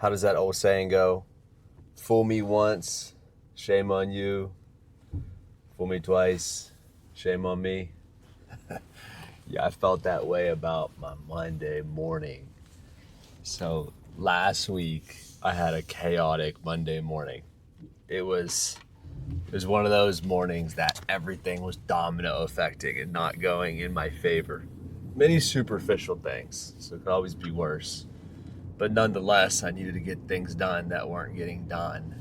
How does that old saying go? Fool me once, shame on you. Fool me twice, shame on me. Yeah, I felt that way about my Monday morning. So last week I had a chaotic Monday morning. It was one of those mornings that everything was domino affecting and not going in my favor. Many superficial things, so it could always be worse. But nonetheless, I needed to get things done that weren't getting done,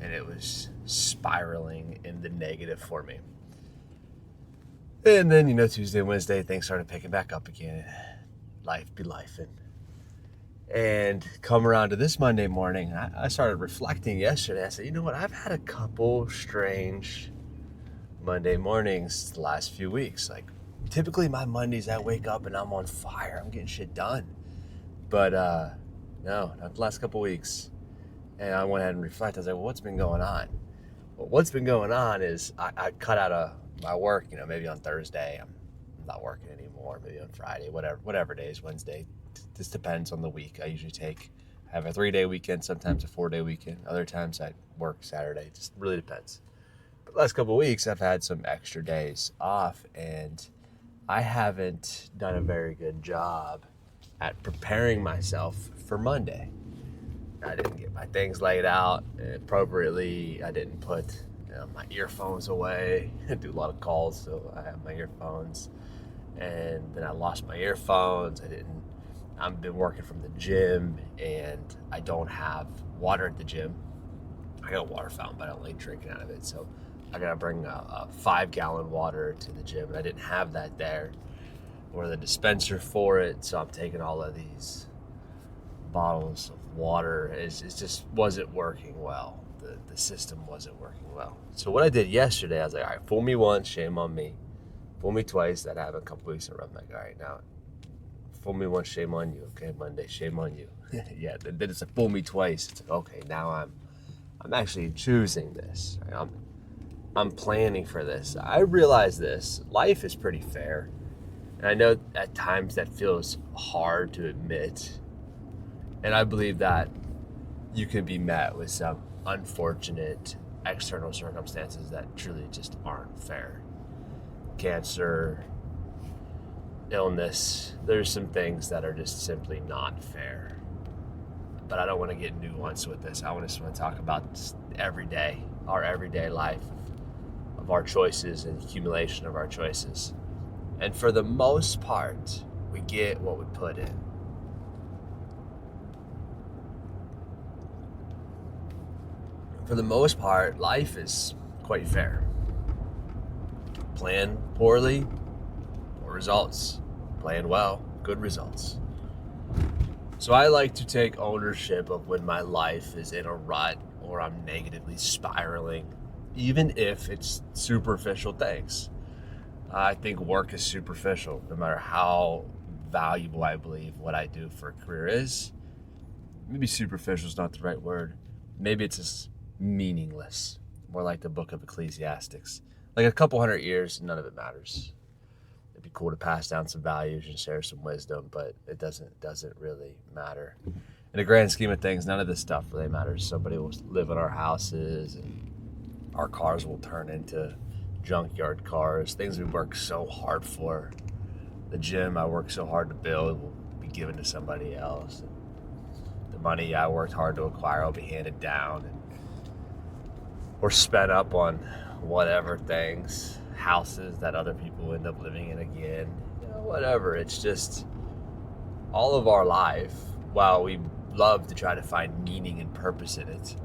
and it was spiraling in the negative for me. And then, Tuesday, Wednesday, things started picking back up again. Life be lifing. And come around to this Monday morning, I started reflecting yesterday. I said, you know what? I've had a couple strange Monday mornings the last few weeks. Like, typically my Mondays, I wake up and I'm on fire. I'm getting shit done. But no, not the last couple weeks. And I went ahead and reflected. I was like, well, what's been going on? Well, what's been going on is I cut out of my work, maybe on Thursday. I'm not working anymore. Maybe on Friday, whatever days, Wednesday. This depends on the week. I have a 3-day weekend, sometimes a 4-day weekend. Other times I work Saturday. It just really depends. But the last couple of weeks, I've had some extra days off, and I haven't done a very good job at preparing myself for Monday. I didn't get my things laid out appropriately. I didn't put my earphones away. I do a lot of calls, so I have my earphones. And then I lost my earphones. I've been working from the gym, and I don't have water at the gym. I got a water fountain, but I don't like drinking out of it. So I got to bring a 5-gallon water to the gym, and I didn't have that there or the dispenser for it. So I'm taking all of these bottles of water. It just wasn't working well. The system wasn't working well. So what I did yesterday, I was like, all right, fool me once, shame on me. Fool me twice, that happened a couple weeks in a row. I'm like, all right, now, fool me once, shame on you. Okay, Monday, shame on you. Yeah, then it's like, fool me twice. It's like, okay, now I'm actually choosing this. Right? I'm planning for this. I realize this. Life is pretty fair. And I know at times that feels hard to admit. And I believe that you can be met with some unfortunate external circumstances that truly just aren't fair. Cancer, illness, there's some things that are just simply not fair. But I don't want to get nuanced with this. I just want to talk about our everyday life, of our choices and accumulation of our choices. And for the most part, we get what we put in. For the most part, life is quite fair. Plan poorly, poor results. Plan well, good results. So I like to take ownership of when my life is in a rut or I'm negatively spiraling, even if it's superficial things. I think work is superficial, no matter how valuable I believe what I do for a career is. Maybe superficial is not the right word. Maybe it's just meaningless, more like the book of Ecclesiastes. Like a couple hundred years, none of it matters. It'd be cool to pass down some values and share some wisdom, but it doesn't really matter. In the grand scheme of things, none of this stuff really matters. Somebody will live in our houses, and our cars will turn into junkyard cars. Things we work so hard for. The gym I worked so hard to build will be given to somebody else. The money I worked hard to acquire will be handed down or spent up on whatever things, houses that other people end up living in again, whatever. It's just all of our life, while we love to try to find meaning and purpose in it,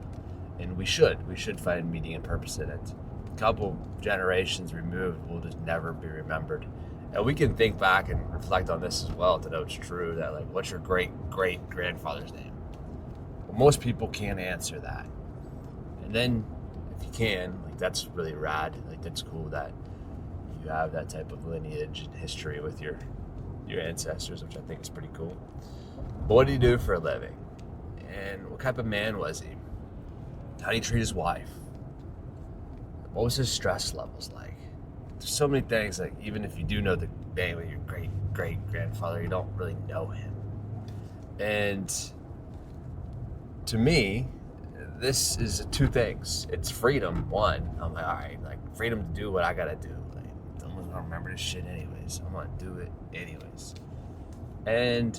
and we should find meaning and purpose in it. A couple generations removed, we'll just never be remembered. And we can think back and reflect on this as well to know it's true that, like, what's your great-great-grandfather's name? Well, most people can't answer that. And then if you can, like, that's really rad. Like, that's cool that you have that type of lineage and history with your ancestors, which I think is pretty cool. But what did he do for a living? And what type of man was he? How did he treat his wife? What was his stress levels like? There's so many things, like, even if you do know the name of your great-great-grandfather, you don't really know him. And to me, this is two things. It's freedom, one. I'm like, all right, like freedom to do what I gotta do. Like, someone's gonna remember this shit anyways. I'm gonna do it anyways. And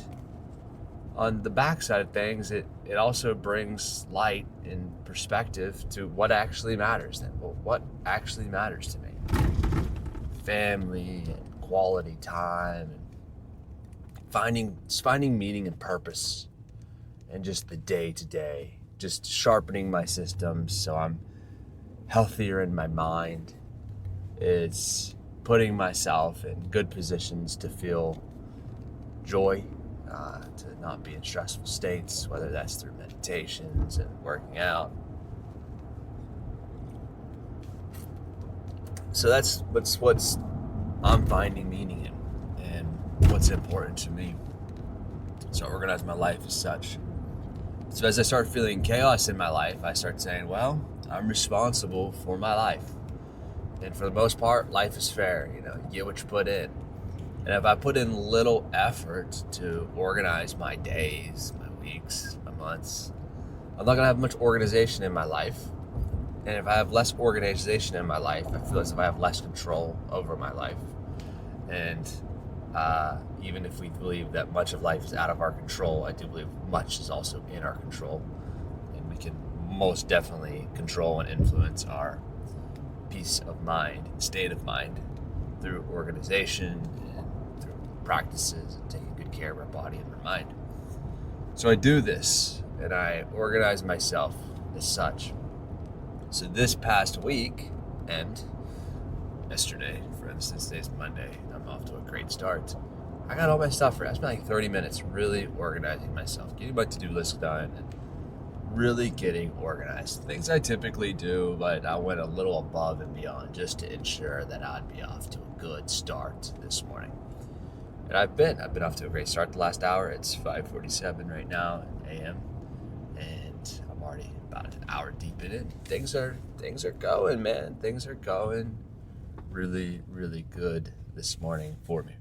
on the backside of things, it also brings light and perspective to what actually matters then. Well, what actually matters to me? Family and quality time and finding meaning and purpose and just the day to day, just sharpening my systems so I'm healthier in my mind. It's putting myself in good positions to feel joy, to not be in stressful states, whether that's through meditations and working out. So that's what's I'm finding meaning in and what's important to me. So I organize my life as such. So as I start feeling chaos in my life, I start saying, well, I'm responsible for my life. And for the most part, life is fair. You get what you put in. And if I put in little effort to organize my days, my weeks, my months, I'm not going to have much organization in my life. And if I have less organization in my life, I feel as if I have less control over my life. And even if we believe that much of life is out of our control, I do believe much is also in our control. And we can most definitely control and influence our peace of mind, state of mind, through organization and through practices and taking good care of our body and our mind. So I do this and I organize myself as such. So this past week and yesterday, for instance, today's Monday, I'm off to a great start. I got all my stuff ready. I spent like 30 minutes really organizing myself, getting my to-do list done, and really getting organized. Things I typically do, but I went a little above and beyond just to ensure that I'd be off to a good start this morning. And I've been off to a great start the last hour. It's 5:47 right now a.m. and I'm already about an hour deep in it. Things are going, man. Things are going really, really good this morning for me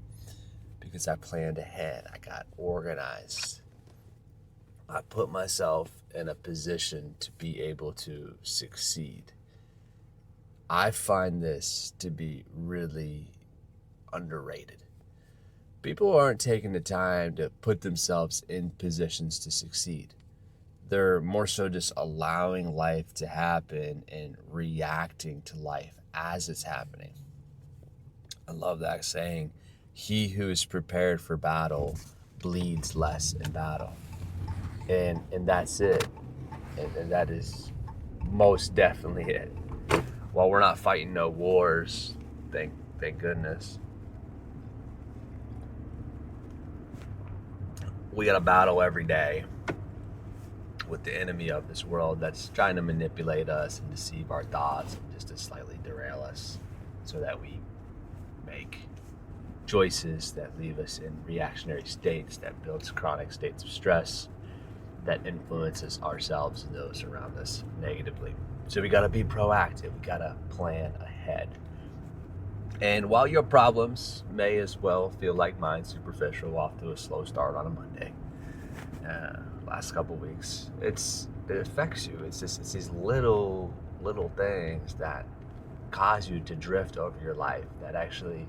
because I planned ahead. I got organized. I put myself in a position to be able to succeed. I find this to be really underrated. People aren't taking the time to put themselves in positions to succeed. They're more so just allowing life to happen and reacting to life as it's happening. I love that saying, he who is prepared for battle bleeds less in battle. And that's it. And that is most definitely it. While we're not fighting no wars, thank goodness, we got to battle every day with the enemy of this world that's trying to manipulate us and deceive our thoughts and just to slightly derail us so that we make choices that leave us in reactionary states that builds chronic states of stress that influences ourselves and those around us negatively. So we got to be proactive. We got to plan ahead. And while your problems may as well feel like mine, superficial, off to a slow start on a Monday, last couple weeks, it affects you. It's these little things that cause you to drift over your life, that actually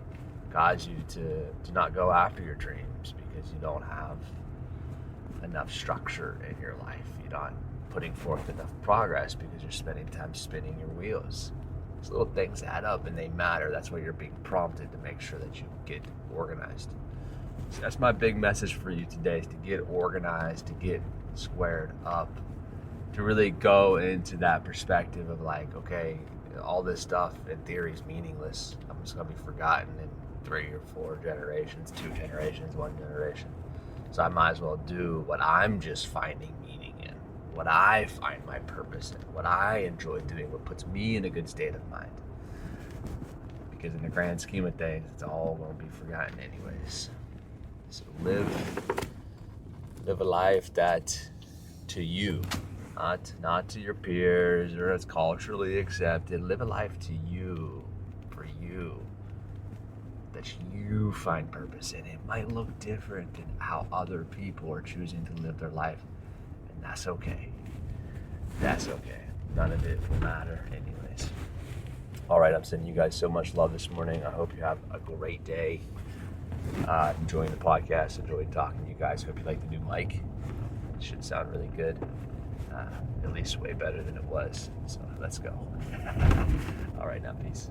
cause you to not go after your dreams because you don't have enough structure in your life. You're not putting forth enough progress because you're spending time spinning your wheels. These little things add up and they matter. That's why you're being prompted to make sure that you get organized. So that's my big message for you today, is to get organized, to get squared up, to really go into that perspective of like, okay, all this stuff in theory is meaningless. I'm just going to be forgotten in 3 or 4 generations, 2 generations, 1 generation. So I might as well do what I'm just finding meaning in, what I find my purpose in, what I enjoy doing, what puts me in a good state of mind. Because in the grand scheme of things, it's all going to be forgotten anyways. So live a life that to you, not to your peers or as culturally accepted. Live a life to you, for you, that you find purpose in. It might look different than how other people are choosing to live their life, and that's okay. that's okay. None of it will matter anyways. All right, I'm sending you guys so much love this morning. I hope you have a great day. Enjoying the podcast, enjoying talking to you guys. Hope you like the new mic. It should sound really good. At least way better than it was. So let's go. All right, now peace.